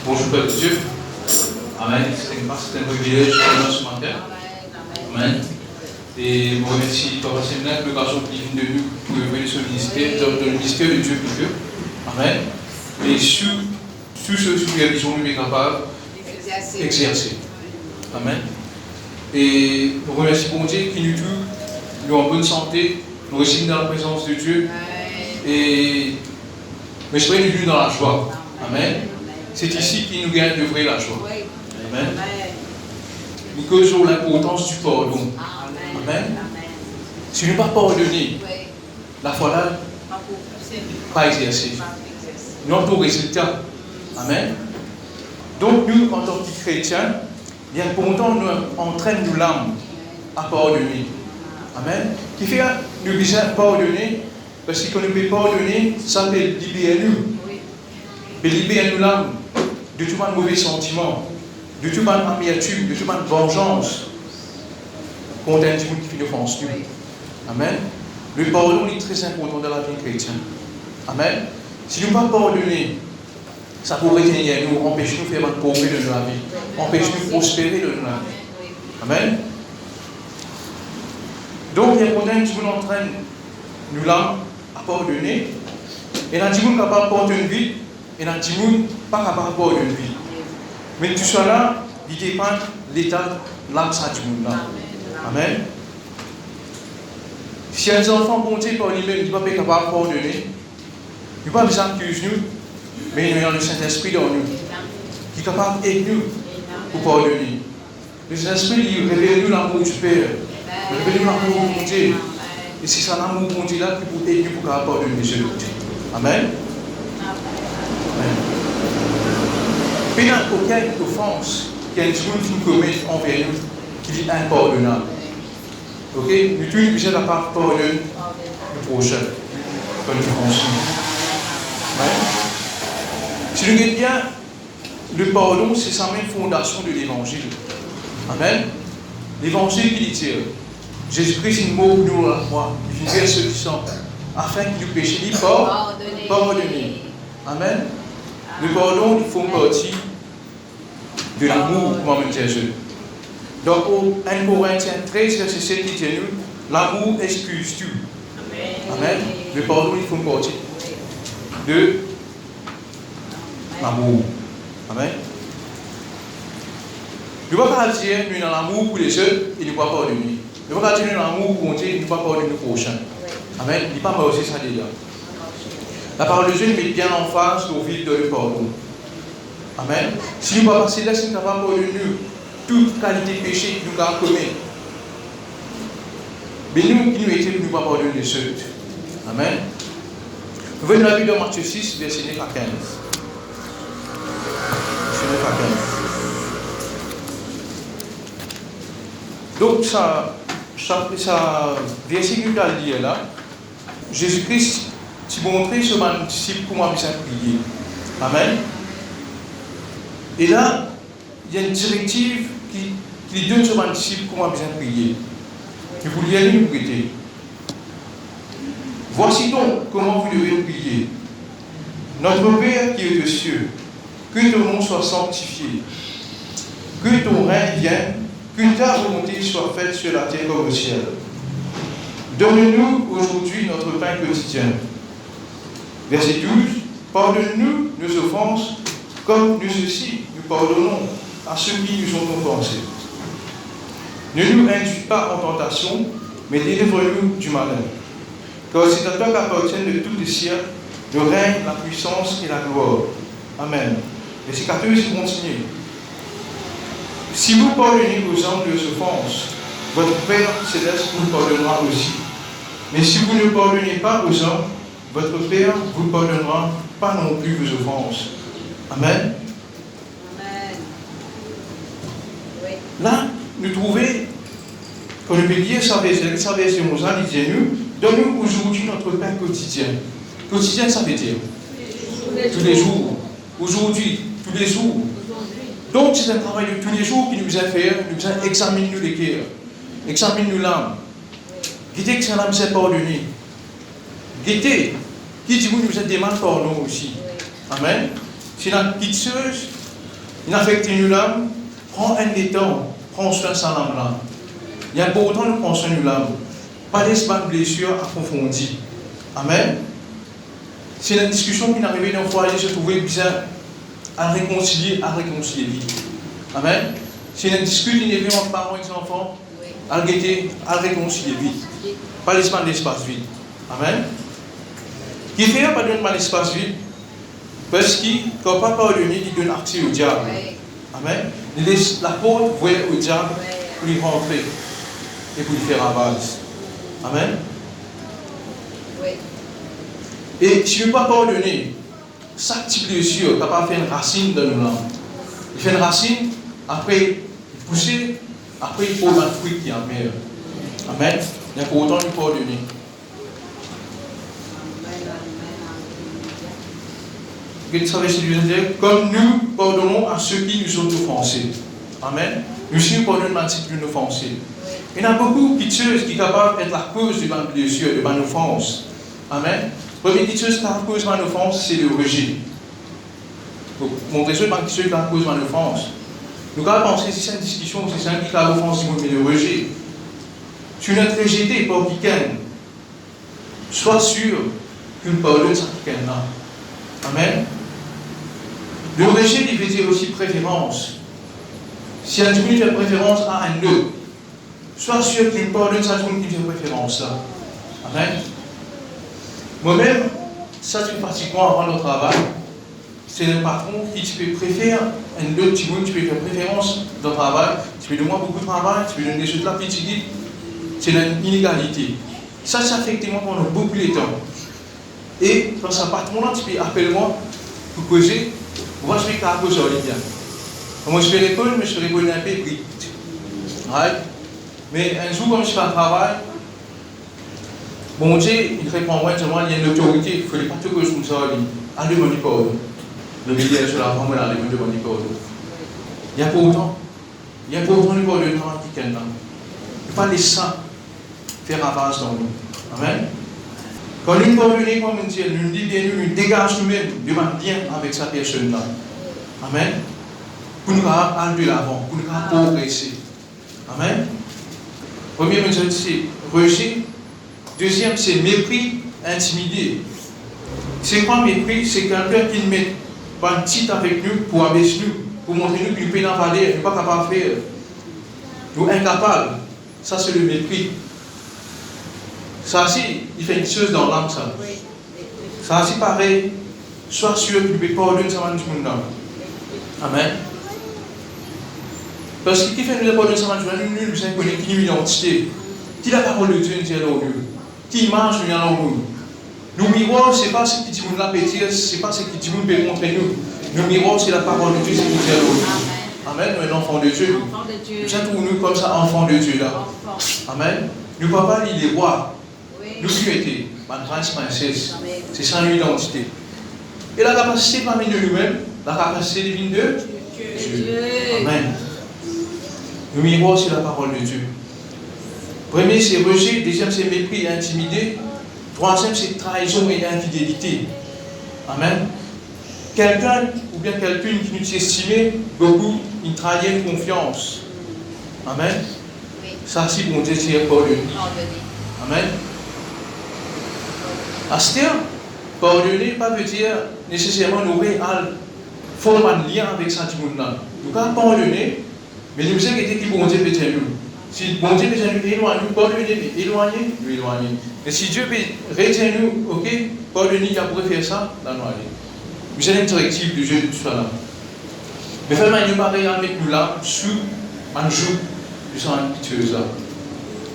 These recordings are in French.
Bonjour Père Dieu. Amen. C'est un privilège pour nous ce matin. Amen. Et je remercie Papa Séminaire, le garçon qui vient de nous pour venir sur le ministère, dans le ministère de Dieu pour Dieu. Amen. Et sous ce supervision, nous sommes capables d'exercer. Amen. Et je remercie pour Dieu qui nous tue, nous en bonne santé, nous réussissons dans la présence de Dieu. Et mais je prie nous dans la joie. Amen. C'est ici qu'il nous gagne de vrai la joie. Amen. Nous causons l'importance du pardon. Amen. Si nous ne pas pardonner, la foi là, pas exercer. Notre résultat. Amen. Donc nous, en tant que chrétiens, bien pourtant nous entraînons l'âme à pardonner. Amen. Qui fait nous besoin pardonner, parce que quand nous pouvons pardonner, ça peut libérer nous. Mais libérer nous l'âme de tout un mauvais sentiment, de tout un amertume, de tout un vengeance contre un diable qui nous offense. Amen. Le pardon est très important dans la vie chrétienne. Amen. Si nous ne pas pardonner, ça pourrait nous empêcher de faire un progrès de notre vie, empêcher de prospérer de notre vie. Amen. Donc, il y a un qui nous entraîne, nous l'âme, à pardonner. Et il y a un qui est capable de porter une vie, et il y a un qui n'est pas capable de porter une vie. Mais tout cela, il dépend de l'état de l'âme de là. Amen. Si un enfant bon Dieu par lui-même n'est pas capable de pardonner, il n'y a pas besoin d'accuser nous, mais il y a le Saint-Esprit dans nous, qui est capable d'aider nous pour pardonner. Le Saint-Esprit, il révèle nous l'amour du Père, il révèle nous l'amour de Dieu. Et c'est ça l'amour de Dieu là qui peut aider nous pour pardonner les autres. Amen. Amen. Il n'y a aucune offense qu'il y a une chose qui nous commet envers nous qui est impardonnable. Ok? Nous tous nous besoin de pardonner le prochain. Comme nous pensons. Si nous regardons bien, le pardon, c'est sa même fondation de l'évangile. Amen. L'évangile qui dit Jésus-Christ est mort pour nous à la croix, il vient verser du sang, afin que nous péchions pardonner. Amen. Le pardon, il faut partie de l'amour pour moi-même Jésus. Donc, au 1 Corinthiens 13, verset 7, il dit nous, l'amour excuse tout. Amen. Le pardon, il faut partie de l'amour. Amen. Nous ne pouvons pas dire que nous avons l'amour pour les autres et nous ne pouvons pas pardonner. Nous ne pouvons pas dire que nous avons l'amour pour Dieu et nous ne pouvons pas pardonner le prochain. Amen. Il n'est pas aussi ça déjà. La parole de Dieu nous met bien en face au vide de le pardon. Amen. Si nous ne pouvons pas passer là, si nous ne pouvons pas pardonner toute qualité de péché que nous avons commis. Mais nous qui nous étions, nous ne pouvons pas pardonner les autres. Amen. Nous venons la Bible dans Matthieu 6, verset 9 à 15. Verset 9 à 15. Donc, ça verset que nous allons lire là, Jésus-Christ t'a montré ce disciple comment bien prier. Amen. Et là, il y a une directive qui donne ce disciple comment bien prier. Et vous lire nous prêter. Voici donc comment vous devez prier. Notre Père qui est aux cieux, que ton nom soit sanctifié, que ton règne vienne, que ta volonté soit faite sur la terre comme au ciel. Donne-nous aujourd'hui notre pain quotidien. Verset 12. Pardonne-nous nos offenses, comme nous aussi nous pardonnons à ceux qui nous ont offensés. Ne nous induis pas en tentation, mais délivre-nous du malin. Car c'est à toi qu'appartiennent de tous les siècles le règne, la puissance et la gloire. Amen. Verset 14 continue. Si vous pardonnez aux hommes leurs offenses, votre Père céleste vous pardonnera aussi. Mais si vous ne pardonnez pas aux hommes, votre Père vous pardonnera pas non plus vos offenses. Amen. Amen. Oui. Là, nous trouvons, quand nous lire sa version, il dit nous, donne-nous aujourd'hui notre pain quotidien. Quotidien, ça veut dire tous les jours. Aujourd'hui, tous les jours. Donc, c'est un travail de tous les jours qui nous a fait, nous a examiné les cœurs, examine nous l'âme. Guettez que c'est l'âme s'est pardonné. Guettez, qui dit vous nous a demandé pardon aussi. Amen. C'est la petite chose Il affecte nous l'âme, prend un des temps, prend soin de sa âme là. Il y a pour autant nous prend soin de l'âme. Pas d'espace blessure approfondie. Amen. C'est la discussion qui est arrivée dans le foyer, se trouvait bien à réconcilier vite. Amen. C'est une discussion qui est arrivée entre parents et enfants, à réconcilier vite. Pas l'espace vide. Amen. Qui fait pas donner l'espace vide? Parce qu'il ne peut pas pardonner, il donne accès au diable. Amen. Il laisse la porte ouverte au diable pour lui rentrer et pour lui faire ravage. Amen. Et si tu ne peux pas pardonner, chaque type de blessure, tu n'as pas fait une racine dans nos langues. Il fait une racine, après il pousse, après il pose un fruit qui est en mer. Amen. Il y a pour autant lui pardonner. Comme nous pardonnons à ceux qui nous ont offensés. Amen. Nous aussi nous pardonnons à ceux qui nous ont offensés. Il y a beaucoup de choses qui sont capables d'être la cause de ma blessure, de ma offense. Amen. La première chose qui est la cause de ma offense, c'est le rejet. Pour montrer ce qui est la cause de ma offense. Nous allons penser que c'est une discussion, c'est ça qui est l'offense, mais le rejet. Si notre rejeté par quelqu'un, sois sûr qu'une pardonne ça quelqu'un-là. Amen. Le rejet, il veut dire aussi préférence. Si un diminue fait préférence à un autre, sois sûr qu'une pardonne ça qui fait préférence là. Amen. Moi-même, ça c'est pratiquement avant le travail. C'est le patron qui tu peux préférer un autre petit monde, tu peux faire préférence dans le travail, tu peux donner beaucoup de travail, tu peux donner des choses là, petite. C'est une inégalité. Ça affecte moi pendant beaucoup de temps. Et dans ce patron-là, tu peux appeler moi pour causer. Moi, je fais caractère sur les biens. Moi, je fais l'école, mais je fais l'école un peu vite. Right? Mais un jour, quand je fais un travail, bon Dieu, il répond moi, il y a une autorité, il ne faut pas tout que je me sois dit. Allez, mon école. Le milieu sur la femme, on a allé, mon école. Il y a pour autant l'école de temps qui est là. Il ne faut pas laisser ça faire avance dans nous. Amen. Quand nous pardonnons, comme on dit, nous dégageons nous-mêmes de bien avec cette personne-là. Amen. Pour nous aller de l'avant, pour nous progresser. Amen. Premier, c'est rejet. Deuxième, c'est mépris, intimidé. C'est quoi mépris? C'est quelqu'un qui met un titre avec nous pour abaisser nous, pour montrer nous qu'il peut nous valeur, il n'est pas capable de faire. Nous incapables. Ça, c'est le mépris. Ça aussi, il fait une chose dans l'âme, ça. Ça aussi, pareil. Sois sûr que tu peux pardonner ça à tout le monde. Amen. Parce que qui fait nous pardonner ça à tout le monde, nous sommes connectés à une identité. Qui la parole de Dieu nous est là nous. Qui marche nous est là nous. Nos miroirs, ce n'est pas ce qui dit nous la pétille, ce n'est pas ce qui dit nous peut montrer nous. Nos miroirs, c'est la parole de Dieu, c'est qui nous est là nous. Amen. Nous sommes enfants de Dieu. Nous sommes nous comme ça, enfants de Dieu là. Amen. Nous ne pouvons pas lire les rois. Nous qui étions, ma grande princesse, c'est ça notre identité. Et la capacité parmi nous-mêmes, la capacité divine de Dieu. Amen. Le miroir, c'est la parole de Dieu. Premier, c'est rejet. Deuxième, c'est mépris et intimidé. Troisième, c'est trahison et infidélité. Amen. Quelqu'un ou bien quelqu'une qui nous estimait beaucoup, il trahit une confiance. Amen. Ça, c'est bon Dieu, c'est pardonner. Amen. Astère, pardonner, pas veut dire nécessairement nous former un lien avec ce monde-là. Nous pouvons pardonner, mais nous savons que bon Dieu peut nous. Si bon Dieu peut nous éloigner, pardonner, éloigner, nous éloigner. Mais si Dieu peut retenir nous, ok, pardonner, il pourrait faire ça, là nous aller. Nous avons une directive du jeu de tout ça là. Mais vraiment, nous ne pouvons pas avec nous là, sous un jour, nous sommes une petite chose là.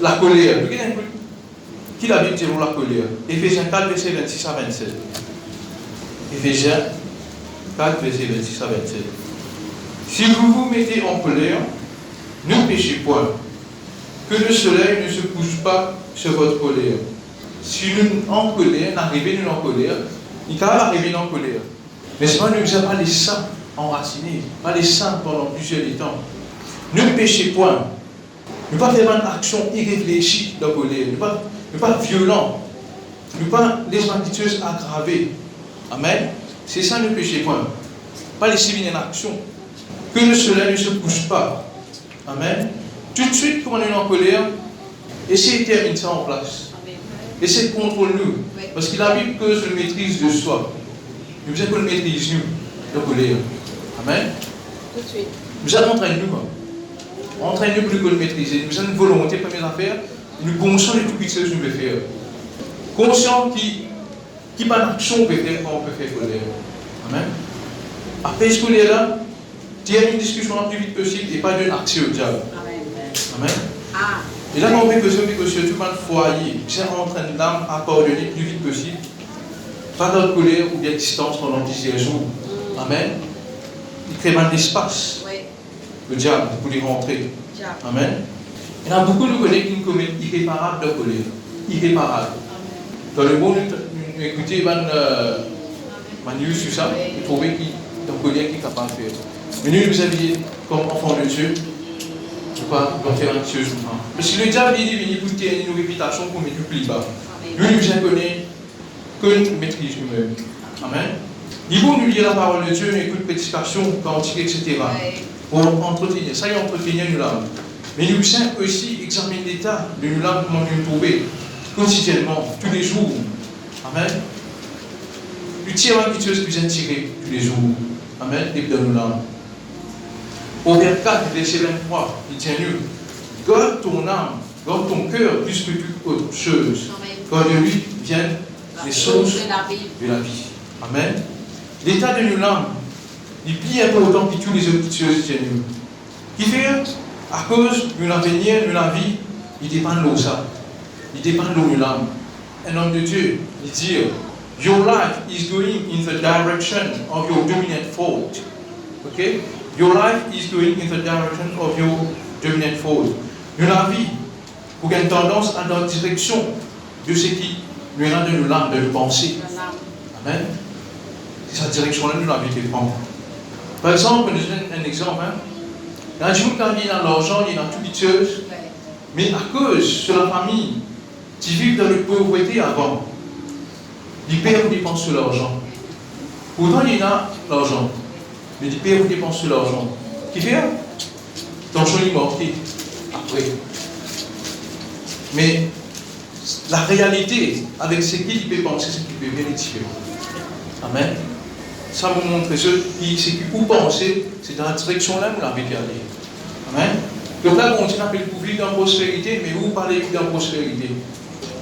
La colère, qui la Bible dit pour la colère? Éphésiens 4, verset 26 à 27. Éphésiens 4, verset 26 à 27. Si vous vous mettez en colère, ne péchez point. Que le soleil ne se couche pas sur votre colère. Si nous en colère, nous en colère, il va arriver en colère. Mais ce n'est pas les saints enracinés, pas les saints pendant plusieurs temps. Ne péchez point. Ne pas faire une action irréfléchie de colère. Ne pas violent. Ne pas les habitudes aggravées. Amen. C'est ça ne péchez point. Pas laisser venir une action. que le soleil ne se couche pas. Amen. Tout de suite, quand on est en colère, essayez de terminer ça en place. Essayez de contrôler nous. Parce que la Bible cause une maîtrise de soi. Nous besoin qu'on maîtrise nous, la colère. Amen. Tout de suite. Nous allons entraîner nous. Entraîner plus que le maîtriser. Nous avons une volonté, première affaire, nous conscients de tout ce que nous pouvons faire. Conscients qui pas d'action on peut faire quand on peut faire colère. Amen. Après ce colère-là, tiens une discussion le plus vite possible et pas d'une action au diable. Amen. Ah. Et là, on peut que surtout pas le foyer, c'est en train de l'âme à pardonner le plus vite possible. Pas de colère ou bien de distance pendant 10 jours. Amen. Il crée mal d'espace. Oui. Le diable pour les rentrer. Diable. Amen. Il y en a beaucoup de collègues qui commettent irréparable de colère. Irréparable. Dans le monde, nous écoutez news sur ça, vous trouvez qu'il y a un colère qui est capable de faire. Mais nous, vous avez comme enfants de Dieu, je ne pas faire une chose. Parce que le diable, il est venu pour tenir une réputation pour mettre plus bas. Nous, nous ne connaissons que nous maîtrise nous-mêmes. Amen. Il faut nous lire la parole de Dieu, nous écoutons prédication, cantique, etc. Pour entretenir. Ça y est, entretenir nous l'âme. Mais nous sommes aussi examiner l'état de nous l'âme, comment nous trouver quotidiennement, tous les jours. Amen. Nous tirons quelque chose que vous tiré tous les jours. Amen. Et dans nous l'âme. Au verset 4, verset 23, il tient nous. Garde ton âme, garde ton cœur plus que toute autre chose. Car de lui viennent les sources de la vie. Amen. L'état de nous l'âme, il est plus important que toutes les autres choses qui tiennent nous. Qui fait, à cause de l'avenir, de la vie, il dépend de l'eau ça. Il dépend de nous l'âme. Un homme de Dieu, il dit, your life is going in the direction of your dominant fault. Okay? Your life is going in the direction of your dominant fault. Nous la vie, pour qu'il y ait une tendance à la direction de ce qui nous rend de nous l'âme, de nous penser. Amen. C'est cette direction-là nous la vie qui prend. Par exemple, je donne un exemple. Il y a un jour quand il y a l'argent, il y a toutes les choses. Mais à cause de la famille, qui vivent dans la pauvreté avant, les pères dépensent sur l'argent. Pourtant, il y a l'argent. Mais les pères dépensent sur l'argent. Qui fait? L'argent est morté. Après. Mais la réalité, avec ce qu'il peut penser, c'est qu'il peut vérifier. Amen. Ça vous montre ce qui vous pensez, c'est dans la direction-là que vous l'avez aller. Amen. Donc là, on dit pour vivre dans la prospérité, mais vous parlez dans la prospérité.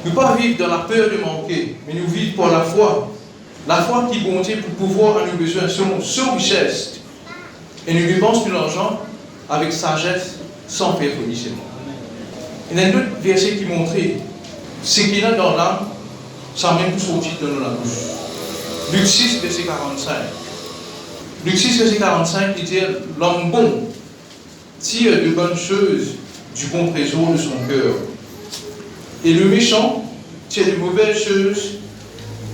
Nous ne pas vivre dans la peur de manquer, mais nous vivre pour la foi. La foi qui bon Dieu pour pouvoir à nos besoins selon sa richesse. Et nous dépensons de l'argent avec sagesse, sans faire folie. Il y a un autre verset qui montrait ce qu'il y a dans l'âme, ça même sortir de la bouche. Luc 6, verset 45. Luc 6, verset 45, il dit l'homme bon tire de bonnes choses du bon trésor de son cœur. Et le méchant tire de mauvaises choses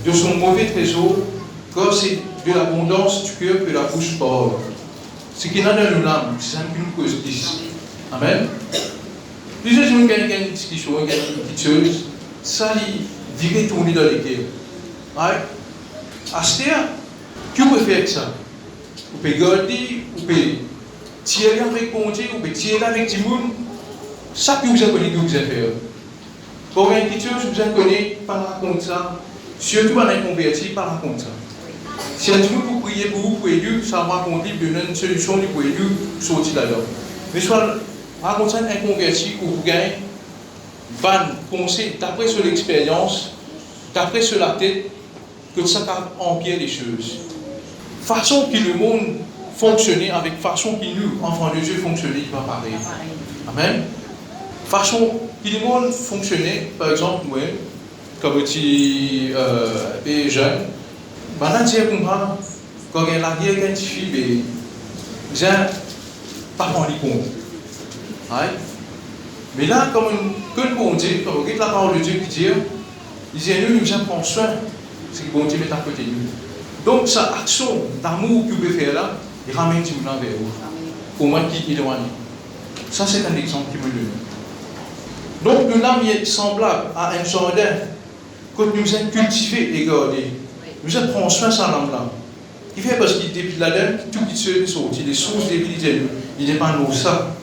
de son mauvais trésor, car c'est de l'abondance du cœur que la bouche parle. Ce qui est dans nos l'âme, c'est un peu une cause d'ici. Amen. Plusieurs gens qui ont une discussion, qui ont une petite chose, ça les virer tourner dans les cœurs. À ce terre, qui peut faire ça? Vous pouvez garder, vous pouvez tirer avec bon Dieu, vous pouvez tirer avec du monde. Ça que vous avez connu, que vous avez fait. Pour une petite chose, vous avez connu, pas raconter ça. Surtout en étant converti, pas raconter ça. Si un jour vous priez pour vous, pouvez Dieu, ça va raconter, donner une solution, vous pouvez Dieu sortir là-dedans. Mais soit raconter un converti où vous gagnez, van penser, d'après sur l'expérience, d'après sur la tête, que ça empire les choses. Façon que le monde fonctionnait avec façon que nous, enfants de Dieu, fonctionnait, il va pareil. Amen. Façon que le monde fonctionnait, par exemple, moi, comme petit jeune, maintenant, je comprends, quand il y a la guerre, quand il fille, j'ai pas rendu compte. Mais là, comme le bon Dieu, comme la parole de Dieu qui dit, il dit, nous avons soin. C'est que bon Dieu met à côté de nous. Donc, sa action d'amour que vous pouvez faire là, il ramène du monde vers vous. Au moins qu'il est éloigné. Ça, c'est un exemple qui me donne. Donc, le âme est semblable à un jardin que nous avons cultivé et gardé. Nous avons pris soin de sa langue là. Qui fait parce qu'il depuis là-dedans, tout qui se sort, les sources des vies, il n'est pas nous ça.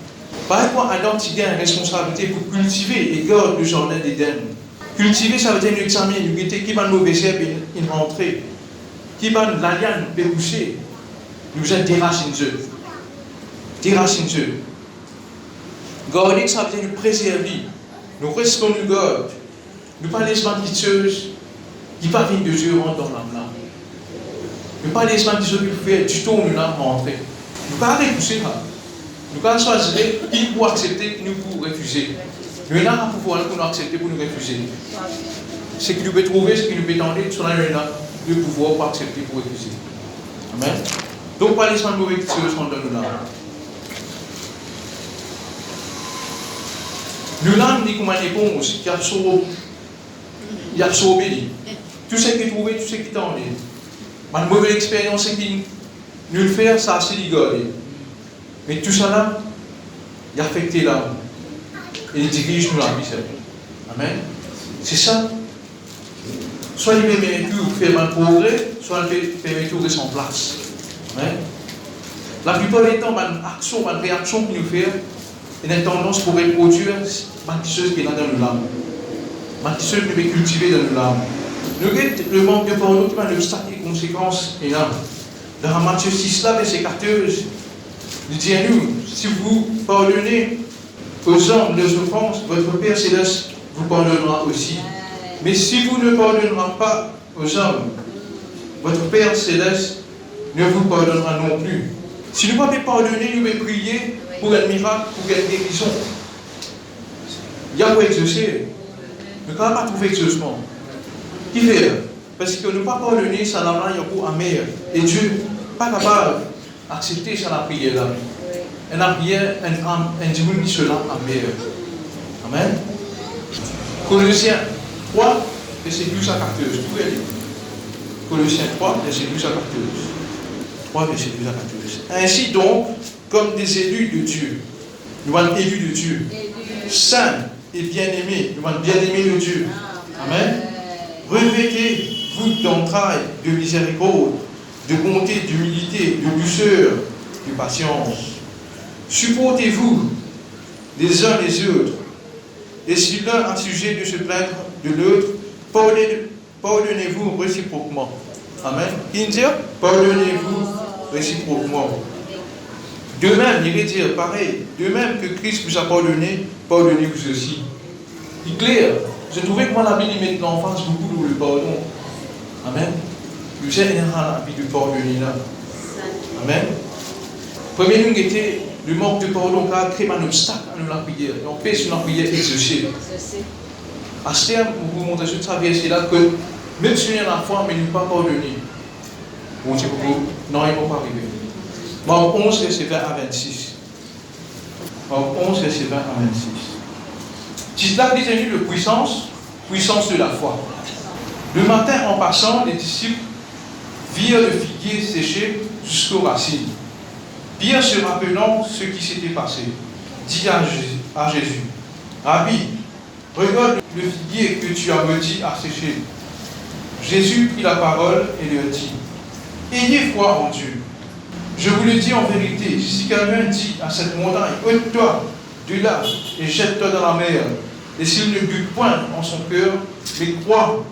Par exemple, Adam il a une responsabilité pour cultiver et garder le jardin d'Éden. Cultiver, ça veut dire nous examiner, nous guetter qui va nous baisser et une rentrée. Qui va nous l'alliance, nous déboucher. Nous êtes des racines d'eux. Des racines d'eux. Garder, ça veut dire nous préserver. Nous restons nous garder. Nous pas les mains piteuses qui va venir de Dieu rentre dans l'âme là. Nous pas les mains qui fait du tout nous l'âme rentrer. Nous pas repousser là. Nous pas choisir qui pour accepter, qui nous pour refuser. Nous n'avons pas pouvoir pour nous accepter, pour nous refuser. Ce qui nous peut trouver, ce qui nous peut tenter, cela nous a le pouvoir pour accepter, pour refuser. Amen. Donc pas les mains mauvais qui se sont dans nous l'âme. Nous l'âme dit comme une éponge qui absorbe. Il absorbe tout ce qui est trouvé, tout ce qui est tendu. Ma mauvaise expérience, c'est qu'il nous le fait, ça c'est rigolé. Mais tout ça là, il affecte l'âme. Et il dirige nous la vie. Amen. C'est ça. Soit il permet tout faire un progrès, soit il permet tout rester en place. Amen. La plupart des temps, ma réaction qu'il nous fait, il a une tendance pour reproduire ma tisseuse qui est là dans le lame. Ma tisseuse qui est cultivée dans le lame. Le manque de pardon qui va nous obstacle et conséquences énormes. Dans Matthieu 6, là, verset 14, il dit à nous, si vous pardonnez aux hommes leurs offenses, votre Père Céleste vous pardonnera aussi. Mais si vous ne pardonnerez pas aux hommes, votre Père Céleste ne vous pardonnera non plus. Si nous ne pouvons pas pardonner, nous devons prier pour un miracle, pour une guérison. Il y a pour exaucer. Nous ne pouvons pas trouver exaucement. Qui fait? Parce que nous ne pas pardonner, ça n'a rien pour amer. Et Dieu n'est pas capable d'accepter ça la prière là. Et la prière, un Dieu qui se l'a amer. Amen. Colossiens 3, verset 12 à 14. Tout est dit. Colossiens 3, verset 12 à 14. 3, verset 12 à 14. Ainsi donc, comme des élus de Dieu, nous sommes élus de Dieu, saints et bien-aimés, nous sommes bien-aimés de Dieu. Amen. Revêtez-vous d'entrailles, de miséricorde, de bonté, d'humilité, de douceur, de patience. Supportez-vous les uns les autres. Et si l'un a sujet de se plaindre de l'autre, pardonnez-vous réciproquement. Amen. Qui dit? Pardonnez-vous réciproquement. De même, il veut dire pareil, de même que Christ vous a pardonné, pardonnez-vous aussi. Il est clair. Je trouvais que moi, la Bible met l'enfance beaucoup dans le pardon. Amen. Nous avons la vie de pardonner là. Amen. Premier ligne était le manque de pardon qui a créé un obstacle à la prière. Et on fait sur la prière exaucée. À ce terme, pour vous montrer ce traverser là que même si on a la foi, mais il ne pas pardonner. Bon, c'est beaucoup. Non, il ne va pas arriver. Marc 11, verset 20 à 26. Marc 11, verset 20 à 26. Si cela disait de puissance de la foi. Le matin, en passant, les disciples virent le figuier séché jusqu'aux racines. Pierre, se rappelant ce qui s'était passé, dit à Jésus, Rabbi, regarde le figuier que tu as maudit à sécher. Jésus prit la parole et leur dit, ayez foi en Dieu. Je vous le dis en vérité, si quelqu'un dit à cette montagne, ôte-toi de là et jette-toi dans la mer, et s'il ne but point en son cœur, mais croit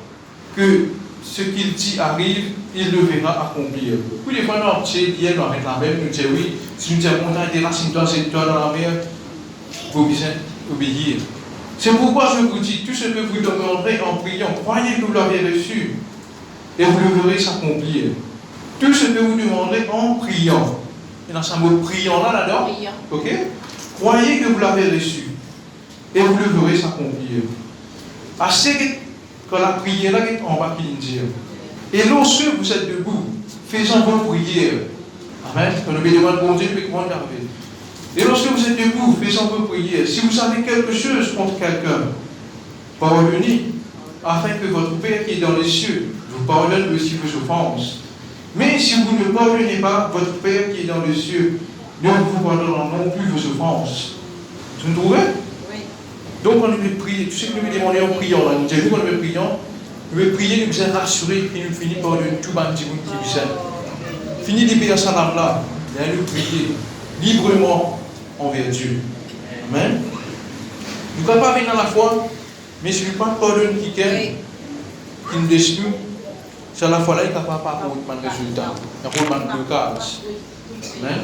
que ce qu'il dit arrive, il le verra accomplir. Puis les fois, nous, hier, nous avec la mer, nous disons oui, si nous disons montagne, déracine-toi, jette-toi dans la mer, vous besoin obéir. C'est pourquoi je vous dis, tout ce que vous demanderez en priant, croyez que vous l'avez reçu, et vous le verrez s'accomplir. Tout ce que vous demanderez en priant. Il y a un mot priant là-dedans. Ok? Croyez que vous l'avez reçu. Et vous le verrez s'accomplir. Assez que la prière là est en bas qui dit. Et lorsque vous êtes debout, faisant vos prières. Amen. Quand nous demandons bon Dieu, nous pouvons garder. Et lorsque vous êtes debout, faisant vos prières, si vous avez quelque chose contre quelqu'un, pardonnez, afin que votre Père qui est dans les cieux vous pardonne aussi vos offenses. Mais si vous ne pardonnez pas, votre Père qui est dans les cieux ne vous pardonnera non plus vos offenses. Vous me trouvez? Oui. Donc on devait prier. Tout ce que nous demandons en priant, là, nous disons qu'on devait prier, nous devons prier, nous devons rassurer et nous finissons par donner tout le monde qui vient. fini de payer sa lame là, il a le prier librement envers Dieu. Amen. Nous ne pouvons pas venir dans la foi, mais je ne veux pas pardonner quelqu'un qui nous déçoit. C'est à la fois là, il n'est capable de avoir un résultat. Il n'y a pas de blocage. Amen.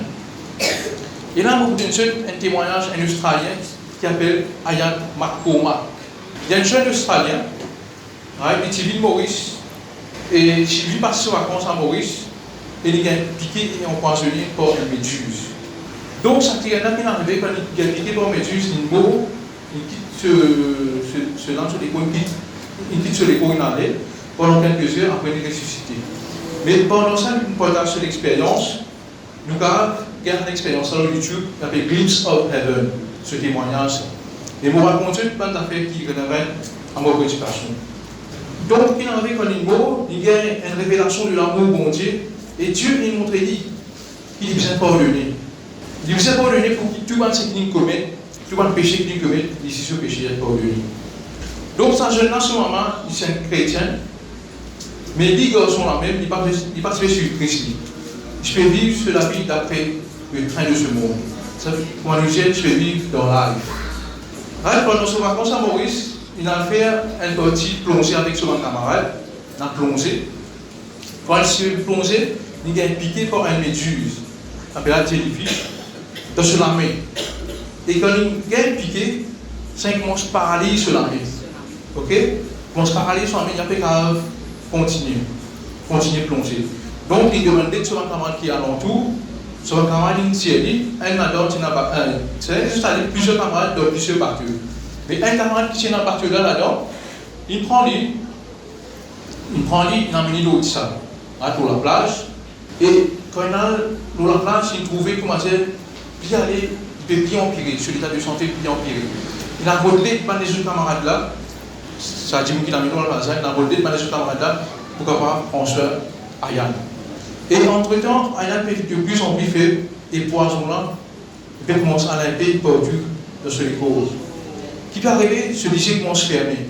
Et là, beaucoup de jeunes, un témoignage, un Australien qui s'appelle Ian McCormack. Il y a un jeune Australien, il vit à Maurice, et il vit passer ses vacances à Maurice, et il a piqué et empoisonné par une méduse. Donc, ça tient là qu'il est arrivé quand il a piqué par une méduse, il meurt, il quitte se lance sur les côtes, il quitte sur les côtes pendant quelques heures après il est ressuscité. Mais pendant ça, une partage sur l'expérience, nous avons une expérience sur YouTube qui s'appelle Glimpse of Heaven, ce témoignage. Et nous racontons plein d'affaires qui relèvent à ma prédication. Donc, il y avait quand il y a une révélation de l'amour bon Dieu, et Dieu il montre qu'il est besoin de pardonner. Il est besoin de pardonner pour que tout le monde qu'il commet, tout le péché qu'il commet, ici ce péché est pardonné. Donc, ça jeune là, ce moment, il est un chrétien, mais les garçons là même, il n'est pas sur Christ. Je peux vivre sur la vie d'après le train de ce monde. Moi, le ciel, je peux vivre dans la vie. Pendant ce vacances à Maurice, il a fait un petit plongée avec son camarade. Il a plongé. Quand il s'est plongé, il a été piqué par une méduse, appelée la jellyfish, dans la main. Et quand il a été piqué, ça commence à paralyser sur la main. Ok? Il commence à paralyser sur la main, il a fait qu'à continuer à plonger. Donc, il demandait de son camarade qui est alentour, son camarade il dit, un adore, c'est juste aller plusieurs camarades dans plusieurs bateaux. Mais un camarade qui est dans le bateau là-dedans, il prend lui, il amène l'eau de ça, pour la plage. Et quand il a l'eau la plage, il trouvait comment dire, puis aller, il peut bien empirer, sur l'état de santé, bien empirer. Il a rodé par les autres camarades là, ça dit qu'il a mis l'eau la plage, il a rodé par les autres camarades là, pour pouvoir François Ayane. Et entre-temps, Ayane fait de plus en plus faible, et poison là, il peut commencer à l'aider perdu dans ce cause. Qui peut arriver, ce lycée commence à fermer.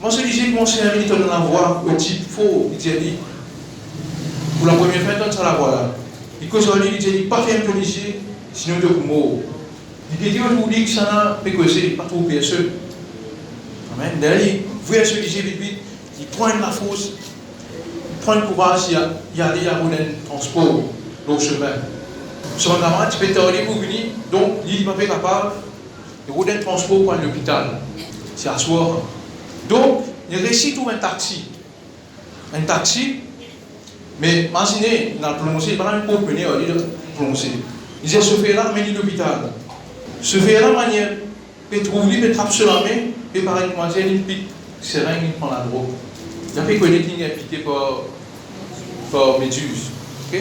Moi, ce lycée commence à fermer, il donne la voix au type faux, il dit, pour la première fois, il donne ça la voix là. Il cause il dit, pas fermer le lycée, sinon de mort. Il dit, vous dites que ça n'a pas causé, pas trop personne. Amen. D'ailleurs, il voit ce lycée vite vite, il prend la force, il prend le courage, il y a un transport, l'autre chemin. Son camarade, tu peux t'arrêter pour venir, donc il n'est pas capable. Il y a un transport pour l'hôpital. C'est à soir. Donc, il réussit à trouver un taxi. Un taxi, mais imaginez, il a plongé, il n'a pas pour venir, il a plongé. Il dit, ce fait-là, mais il l'hôpital. Ce fait-là, manière, il trouve lui, il trappe sur la main, et pareil, comment dire, il pique, seringue, il prend la drogue. Il a fait connaître qu'il est piqué par méduse. Ok?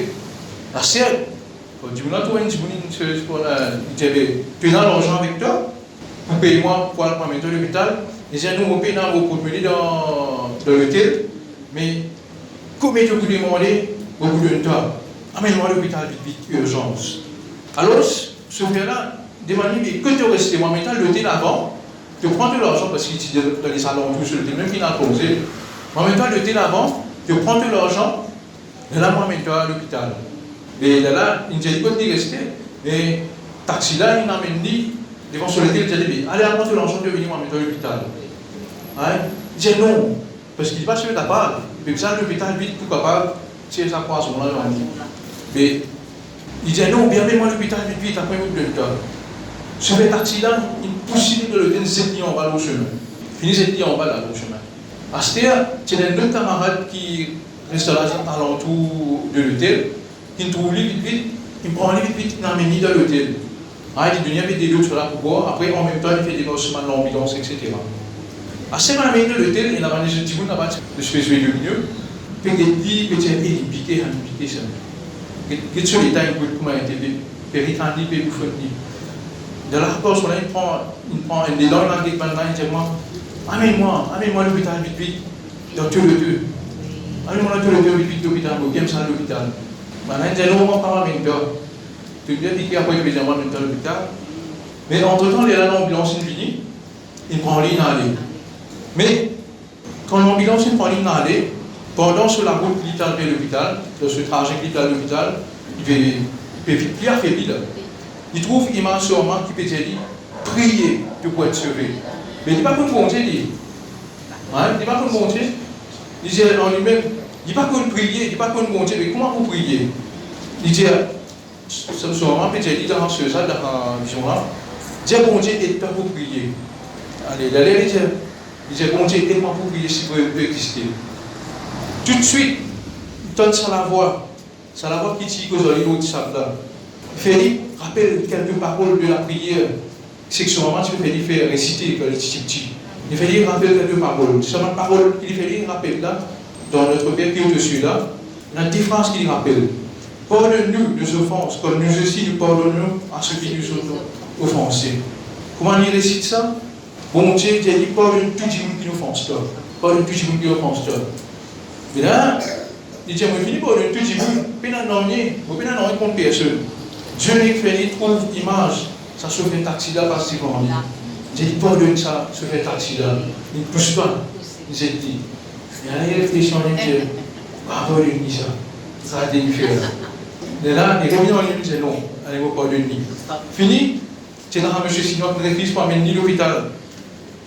La serre, du coup, tu as l'argent avec toi, pour payer moi pour aller à l'hôpital. Et j'ai nous payer pour mener dans l'hôtel, mais combien de vous demandez au bout de temps? Amène-moi à l'hôpital vite, urgence. Alors, ce frère-là, demande que tu restes moi maintenant l'hôtel avant, tu prends de l'argent parce qu'il est dans les salons, tout sur l'hôtel, même qu'il a posé. Moi maintenant l'hôtel avant, tu prends de l'argent, et là, moi maintenant à l'hôpital. Et là, il me dit, quand il restait, et taxi là, il m'amène dit, devant sur l'hôtel, il dit, allez, apporte l'argent de venir moi maintenant à l'hôpital. Il dit non, parce qu'il n'est pas sûr capable. Mais ça, l'hôpital, vite, tout capable, c'est sa poisson là, mais il dit non, bien, moi l'hôpital, vite, après, vous le temps. Sur le taxi là, il pousse de l'hôtel, 7 en bas au chemin. Fini 7 en bas là, au chemin. À ce moment-là, il y a deux camarades qui restent là, à l'entour de l'hôtel. Il trouve lui vite, il prend lui vite, il l'amène dans l'hôtel. Il devient avec des autres sur là pour boire, après en même temps il fait des versements de l'ambulance, etc. À ce moment-là, il l'hôtel, il a des petits bouts là-bas, de spéciaux de mieux, puis il dit, il piqué ça. Il est sur l'état, il comment il était péritandie, puis bouffonnie. De la rapport sur là, il prend un dédon là, il dit, amène-moi à l'hôpital vite, dans tout le deux. Amène-moi à l'hôpital, il aime ça à l'hôpital. Maintenant, il dit non, on va pas m'amener. Tu viens piquer après que les gens m'amènent à l'hôpital. Mais entre-temps, il y a l'ambulance qui finit, il prend l'île à aller. Mais quand l'ambulance prend l'île à aller, Pendant sur la route qu'il est arrivé à l'hôpital, dans ce trajet qu'il est à l'hôpital, il peut plus affaibli là. Il trouve immensément qui peut dire, prier pour être sauvé. Mais il n'est pas pour bon Dieu, il n'est pas pour bon Dieu. Il dit en lui-même, il n'est pas pour prier, il n'est pas pour bon Dieu, mais comment vous priez? Il dit, sûrement, peut-être il dit dans ce genre, dans la vision là, Dieu bon Dieu, aide-toi pour prier. Allez, il allait dire, il dit, bon Dieu, aide-moi pour prier si vous pouvez exister. Tout de suite, il donne ça la voix. C'est la voix qui dit que vous avez l'autre là. Philippe rappelle quelques paroles de la prière. C'est que ce moment, tu peux faire réciter quand il est petit. Il fait rappelle quelques paroles. C'est seulement paroles qu'il fait rappelle là, dans notre Père qui est au-dessus là. Il y a 10 phrases qu'il rappelle. Pardonne-nous nos offenses, comme nous aussi nous pardonnons à ceux qui nous ont offensés. Comment il récite ça? Bon Dieu, il dit pardonne tout le monde qui nous offense toi. Pardonne tout le monde qui nous offense toi. Et là, il dit, je finis pardonne tout le monde, je ne peux pas contre personne. Dieu lui fait, il trouve image, ça se fait taxi là parce qu'il va en dire. J'ai dit, pardonne ça, se fait taxi là. Il ne pousse pas. Il s'est dit, il réfléchit en dit, pardonne ça. Ça a été différent. Et là, il revient en lui, il dit, non, allez, vous pardonnez. Fini, c'est dans un monsieur sinon, il ne réfléchit pas, mais ni l'hôpital.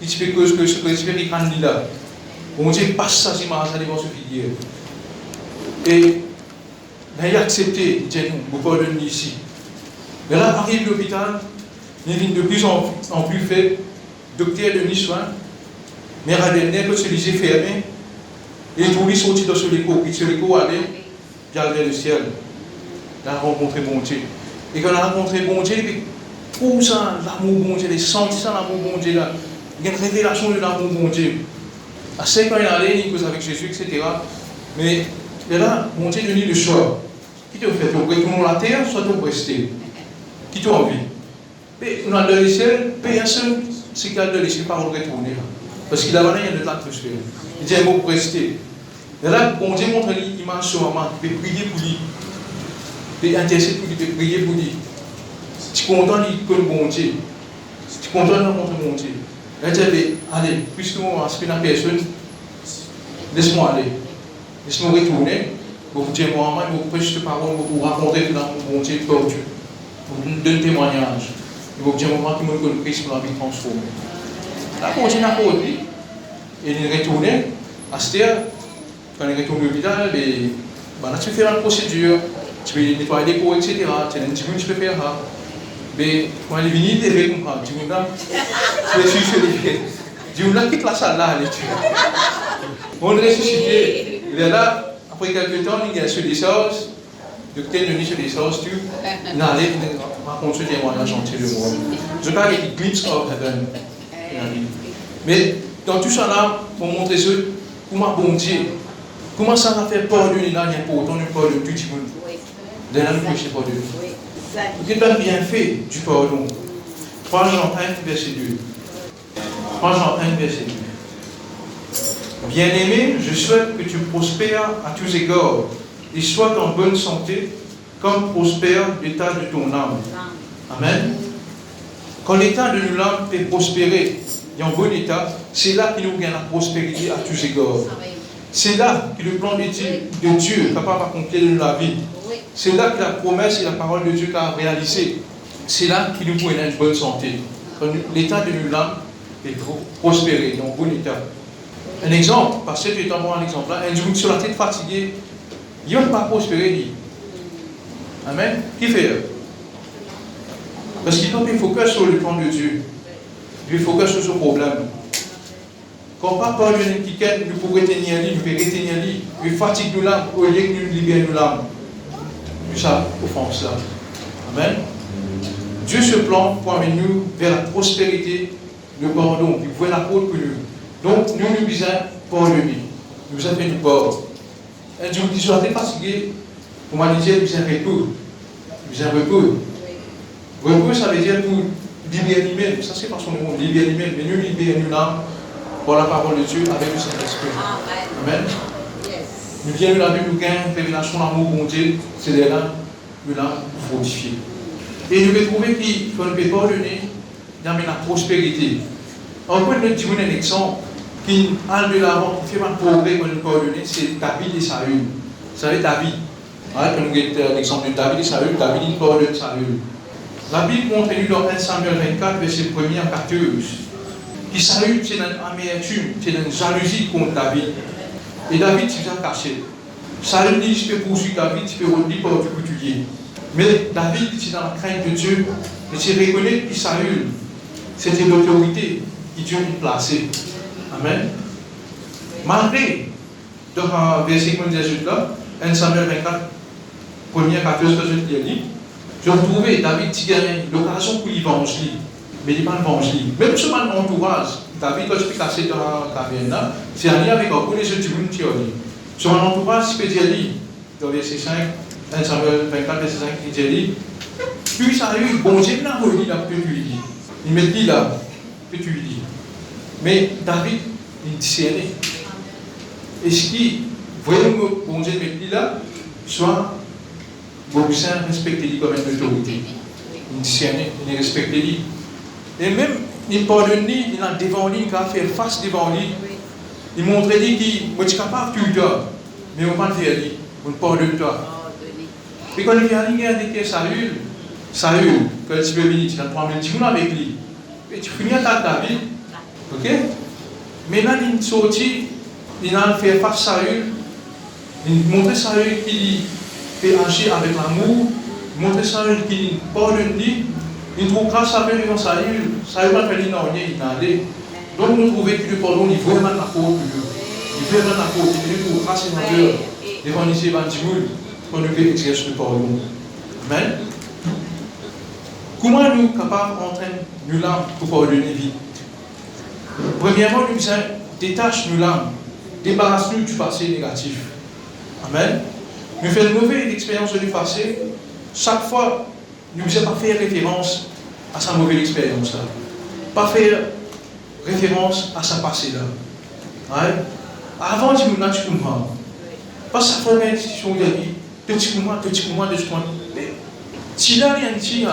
Il se fait que ce que il prend là. On dit, passe ça, c'est marrant, ça devant se finir. Et il a accepté, il dit, non, vous pardonnez ici. Mais là, arrive l'hôpital, il vient de plus en plus fait, docteur de soins, mais à dernier que celui-ci fermé, et tout lui sorti dans ce l'écho, puis ce l'écho allait, vers le ciel. Il a rencontré bon Dieu. Et quand il a rencontré bon Dieu, il trouve ça, l'amour bon Dieu, il sent ça, l'amour bon Dieu là. Il y a une révélation de l'amour bon Dieu. À 5 ans, il allait, il cause avec Jésus, etc. Mais là, bon Dieu donne le choix. Qui te fait? Tu veux retourner la terre, soit tu veux rester. Qui t'a envie? Mais on a dans le ciel, personne, c'est qu'il a dans le ciel, pas retourner. Parce qu'il a rien de l'atmosphère. Il dit un mot pour rester. Et là, bon Dieu montre l'image sur maman, il peut prier pour lui. Il peut intercéder pour lui, il peut prier pour lui. Tu es content de bon Dieu. Tu es content de rencontrer mon Dieu. Il dit, allez, puisque on aspire à personne, laisse-moi aller. Laisse-moi retourner. Pour vous dire, moi, je vous prêche cette parole, pour vous raconter mon Dieu pour Dieu. Pour vous donner un témoignage. Il va vous dire, moi, qui me connaît Christ pour la vie transformée. Là, on continue à côté. Et il est retourné. À cette heure, quand il est retourné au l'hôpital, là, tu fais une procédure. Tu peux nettoyer les peaux, etc. Tu as un petit peu, tu peux faire ça. Mais quand il est venu, il est comme ça. Tu me dis, je suis fait. Je me quitte la salle là. On est ressuscité. Il est là. Après quelques temps, il y a sur des choses. Le docteur de nuit sur des choses, il a allé raconter ce témoignage entier de moi. Je parle avec glimpse of heaven. Mais dans tout ça là, pour montrer ce, comment bon Dieu, comment ça va faire pardonner là, il y a pour autant de pardon tout le monde. De là, nous péchons pardon. Il est bien fait du pardon. 3 Jean 1, verset 2. 3 Jean 1, verset 2. Bien-aimé, je souhaite que tu prospères à tous égards et sois en bonne santé, comme prospère l'état de ton âme. Amen. Quand l'état de nos âmes est prospéré, et en bon état, c'est là qu'il nous gagne la prospérité à tous égards. C'est là que le plan de Dieu est capable d'accomplir dans la vie. C'est là que la promesse et la parole de Dieu a réalisé. C'est là qu'il nous donne une bonne santé. Quand l'état de nos âmes est prospéré, en bon état. Un exemple, parce que je vais un exemple là, un jour sur la tête fatiguée, il ne va pas prospérer. Amen. Qui fait? Parce qu'il doit être focus sur le plan de Dieu. Il faut focus sur ce problème. Quand on parle de l'étiquette, nous pouvons retenir lui, nous pouvons retenir lui, nous fatigue nous l'âme, au lieu que nous libère nous l'âme. Tout ça, offense là. Amen. Dieu se plante pour amener nous vers la prospérité, le pardon, il voit la côte pour nous. Donc, nous nous disons pardonner. Nous avons fait du pardon. Un jour qui soit fatigué, pour moi, dire, nous avons repos. Nous avons repos. Repos, ça veut dire pour libérer lui-même. Ça, c'est pas son nom, libérer lui-même. Mais nous libérer nous l'âme par la parole de Dieu avec le Saint-Esprit. Amen. Nous viens la Bible, nous gagnons révélation, l'amour, bon Dieu, c'est là, nous l'âme fortifiée. Et nous pouvons trouver qu'on ne peut pas pardonner, il y a la prospérité. On peut nous dire un exemple. qui a de l'avant, qui fait un progrès pour nous pardonner, c'est David et Saül. Vous savez, David, quand nous avons l'exemple de David et Saül, David il pardonne Saül. La Bible montre nous dans 1 Samuel 24, verset 1er à 14, que Saül, c'est une amertume, c'est une jalousie contre David. Et David, c'est bien caché. Saül dit, je peux poursuivre David, je peux retenir par du coutumier. Mais David, c'est dans la crainte de Dieu, et c'est reconnaître que Saül, c'était l'autorité que Dieu a placée. Amen. Malgré, dans le verset qu'on dit là, 1 Samuel 24, 1er 14 que je te lis, je trouvais David qui gagnait l'occasion pour l'évangile, mais il n'est pas l'évangile. Même sur mon entourage, David, quand je suis cassé dans la caverne là, c'est un lien avec un peu les autres qui ont dit. Sur mon entourage, je peux dire, dans verset 5, 1 Samuel 24, verset 5, il dit, puis ça a eu, bon Dieu n'a redit là, que tu lui dis. Il me dit là, que tu lui dis. Mais David, il discernait. Et ce qui, voyez-moi, bon Dieu me dit là, soit, Bobussin respectait lui comme une autorité. Il discernait, il respectait lui. Et même, il pardonne lui, il a devant lui, il a fait face devant lui. Il montrait lui qu'il est capable de tout faire, mais on ne va pas le faire lui, on ne pardonne pas. Et quand il vient, il a dit que Saül, quand tu veux venir, tu as 3000 jours avec lui. Et tu finis à David. Ok? Mais là, il est sorti, il a fait face à Saül, il montre Saül qu'il fait agir avec l'amour, il montre Saül qu'il pardonne lui, il trouve grâce à lui devant Saül, Saül va faire l'inaudier, il n'a allé. Donc nous trouvons que le pardon, il est vraiment la faute. Il est vraiment la faute, il est pour grâce à Dieu, devant les évangéliques, pour nous exercer le pardon. Amen. Comment nous sommes capables d'entraîner nos langues pour pardonner vite? Premièrement, nous disons, détache nos langues, débarrasse-nous du passé négatif. Amen. Nous faisons une mauvaise expérience du passé. Chaque fois, nous ne devons pas faire référence à sa mauvaise expérience-là. Pas faire référence à sa passé-là. Ouais. Avant de nous mettre tout le monde. Pas ça faut une institution de vie. Petit moment. Si là, il y a un petit,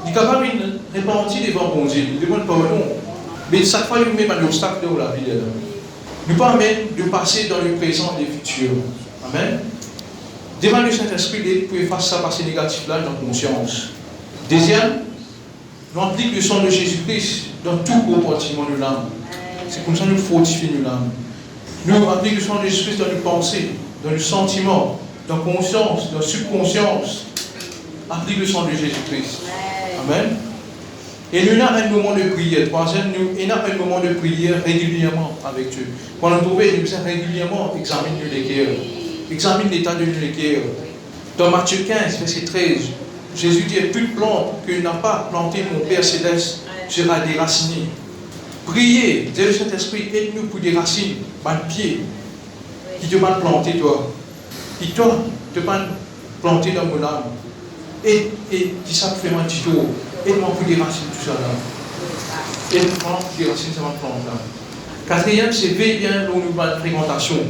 il est capable de répondre devant bon Dieu, il demande pardon. Mais chaque fois, il met un obstacle dans la vie. Nous permet de passer dans le présent et le futur. Amen. Devant le Saint-Esprit, il peut faire ça passé négatif-là dans la conscience. Deuxième, nous appliquons le sang de Jésus-Christ dans tout comportement de l'âme. C'est comme ça que nous fortifions nos âmes. Nous appliquons le sang de Jésus-Christ dans nos pensées, dans nos sentiments, dans la conscience, dans la subconscience. Applique le sang de Jésus-Christ. Amen. Et nous avons un moment de prière. Troisième, nous avons un moment de prière régulièrement avec Dieu. Quand nous trouvons, nous devons régulièrement examiner les cœurs. Examine l'état de nos cœurs. Dans Matthieu 15, verset 13, Jésus dit, toute plante que n'a pas plantée mon Père Céleste sera déracinée. Priez, Dieu le Saint-Esprit, aide-nous pour des racines, par le pied, qui te va planter toi. Qui toi, te va planter dans mon âme. Et qui ça fait un petit tour. Aide-moi pour des racines, tout ça là. Aide-moi pour des racines, ça va planter là. Quatrième, c'est veille bien dans nos fréquentations.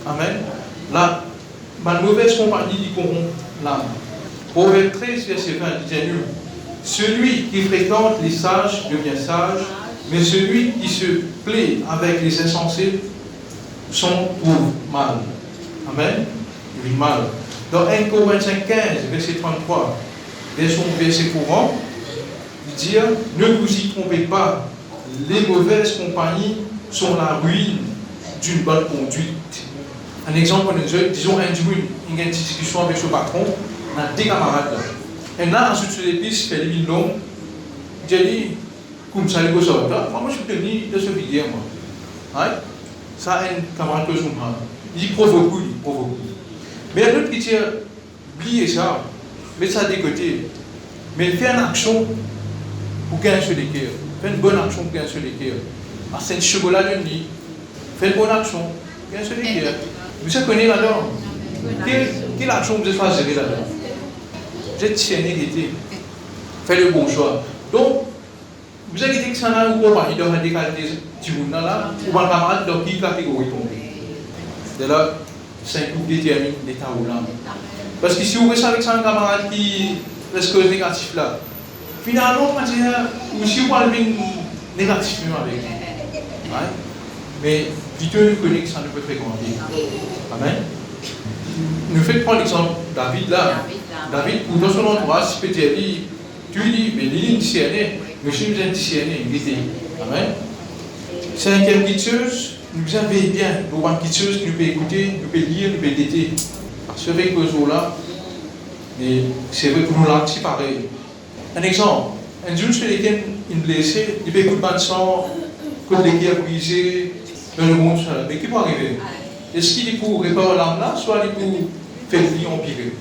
Amen. La mauvaise compagnie qui corrompt l'âme. Proverbe 13, verset 20, dit-nous, celui qui fréquente les sages devient sage, mais celui qui se plaît avec les insensés sont pour mal. Amen. Il vit mal. Dans 1 Corinthiens 15, verset 33, verset courant, il dit, ne vous y trompez pas, les mauvaises compagnies sont la ruine d'une bonne conduite. Un exemple, disons un jour, il y a une discussion avec ce patron, on a des camarades là. Et là, ensuite, sur les pistes, il fait des longues. Il dit, comme ça, il go moi, je suis venu de ce vidéo, moi. Ouais? Ça, un camarade que je me il dit, provoque. Mais il y a d'autres qui disent, oubliez ça, mettez ça de côté. Mais fais une action pour gagner sur les cœurs. Fais une bonne action pour gagner sur les cœurs. C'est un chocolat de nuit. Fais une bonne action, gagner sur les cœurs. Vous savez connaître là-dedans. Quelle action vous êtes choisir là-dedans? Vous êtes sérénité. Faites le bon choix. Donc, vous avez dit que ça n'a pas compagnie dans la décalité du monde là, ou un camarade dans qui catégorie tomber. C'est là, c'est un coup détermine l'état où l'âme. Parce que si vous restez avec un camarade qui reste négatif là, finalement, ou si vous parlez négatif avec lui. Mais Dieu nous connaît que ça ne peut fréquenter. Amen. Nous faites prendre l'exemple David là. David, pour dans son entourage, si peut-être tu lui dis, mais il est discerné, nous sommes un discerné, il était. Amen. Cinquième guideuse, nous avons bien, nous avons guideuse, nous pouvons écouter, nous pouvons lire, nous pouvons éditer. Parce que avec ce jour-là, mais c'est vrai que nous l'avons aussi pareil. Un exemple, un jour sur lequel il est blessé, il peut écouter de sang, que les guerres brisées, dans le monde, mais qui peut arriver? Est-ce qu'il est pour réparer l'âme là, soit il est pour faire vie empirer?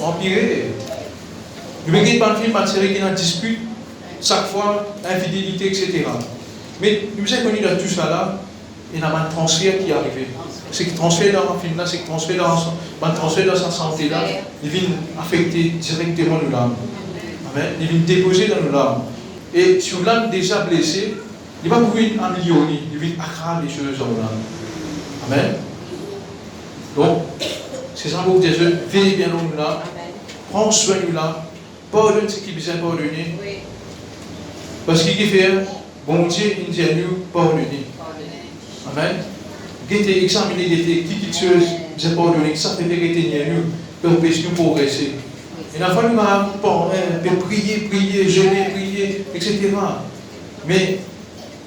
Empirer. Nous ne pas de film, pas de série qui est en dispute, chaque fois, infidélité, etc. Mais nous avons connu dans tout ça là, il y a un transfert qui est arrivé. C'est que transfert dans un film là, c'est que transfert dans sa santé là, il vient affecter directement nos larmes. Amen. Il vient déposer dans nos larmes. Et sur l'âme déjà blessée, il va pouvoir améliorer, il vient aggraver les choses dans nos larmes. Amen. Donc, c'est ça pour dire, veillez bien dans nous là, prends soin de nous là, pardonne ce qui est besoin de pardonner. Parce qu'il fait, bon Dieu, il dit à nous, pardonner. Amen. Guettez, examinez, guettez, qui besoin de pardonner, ça fait vérité à nous, pour empêcher nous progresser. Et la fois, nous avons prier, jeûner, prier, etc. Mais,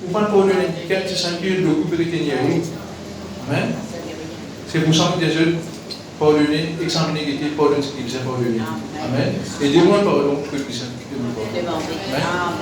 vous ne pardonner quelqu'un, c'est ça que le groupe vérité à nous. Amen. C'est pour ça que Dieu pardonner, examiner, guetter, pardonner ce qui vous a pardonné. Amen. Et demande pardon pour que vous puissiez. Amen.